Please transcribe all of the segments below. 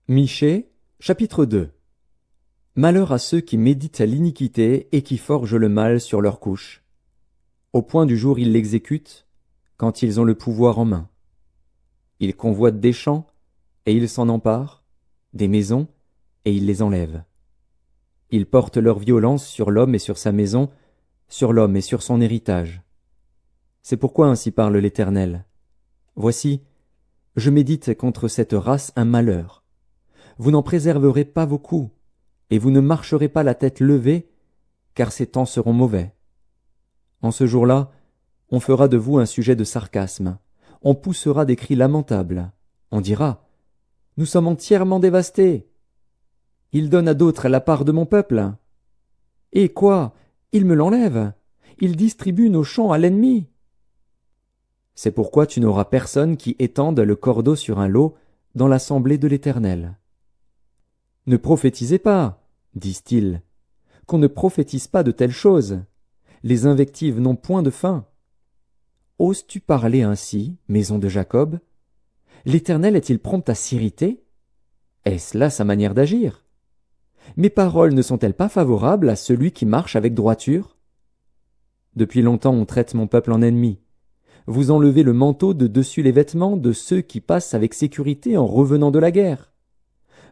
Michée, chapitre 2. Malheur à ceux qui méditent l'iniquité et qui forgent le mal sur leur couche. Au point du jour ils l'exécutent, quand ils ont le pouvoir en main. Ils convoitent des champs, et ils s'en emparent, des maisons, et ils les enlèvent. Ils portent leur violence sur l'homme et sur sa maison, sur l'homme et sur son héritage. C'est pourquoi ainsi parle l'Éternel. Voici, je médite contre cette race un malheur. Vous n'en préserverez pas vos coups, et vous ne marcherez pas la tête levée, car ces temps seront mauvais. En ce jour-là, on fera de vous un sujet de sarcasme, on poussera des cris lamentables, on dira « Nous sommes entièrement dévastés. Il donne à d'autres la part de mon peuple. Et quoi? Il me l'enlève. Il distribue nos champs à l'ennemi. » C'est pourquoi tu n'auras personne qui étende le cordeau sur un lot dans l'assemblée de l'Éternel. Ne prophétisez pas, disent-ils, qu'on ne prophétise pas de telles choses. Les invectives n'ont point de fin. Oses-tu parler ainsi, maison de Jacob? L'Éternel est-il prompt à s'irriter? Est-ce là sa manière d'agir? Mes paroles ne sont-elles pas favorables à celui qui marche avec droiture? Depuis longtemps on traite mon peuple en ennemi. Vous enlevez le manteau de dessus les vêtements de ceux qui passent avec sécurité en revenant de la guerre.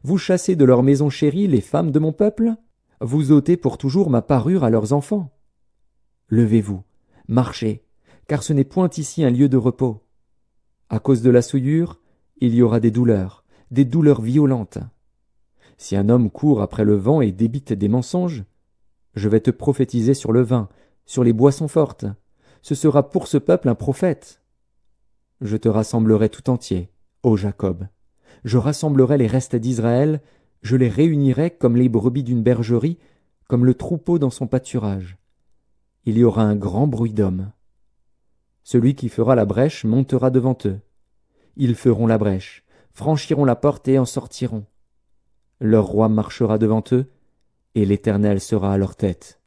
Vous chassez de leur maison chérie les femmes de mon peuple, vous ôtez pour toujours ma parure à leurs enfants. Levez-vous, marchez, car ce n'est point ici un lieu de repos. À cause de la souillure, il y aura des douleurs violentes. Si un homme court après le vent et débite des mensonges, je vais te prophétiser sur le vin, sur les boissons fortes. Ce sera pour ce peuple un prophète. Je te rassemblerai tout entier, ô Jacob. Je rassemblerai les restes d'Israël, je les réunirai comme les brebis d'une bergerie, comme le troupeau dans son pâturage. Il y aura un grand bruit d'hommes. Celui qui fera la brèche montera devant eux. Ils feront la brèche, franchiront la porte et en sortiront. Leur roi marchera devant eux, et l'Éternel sera à leur tête.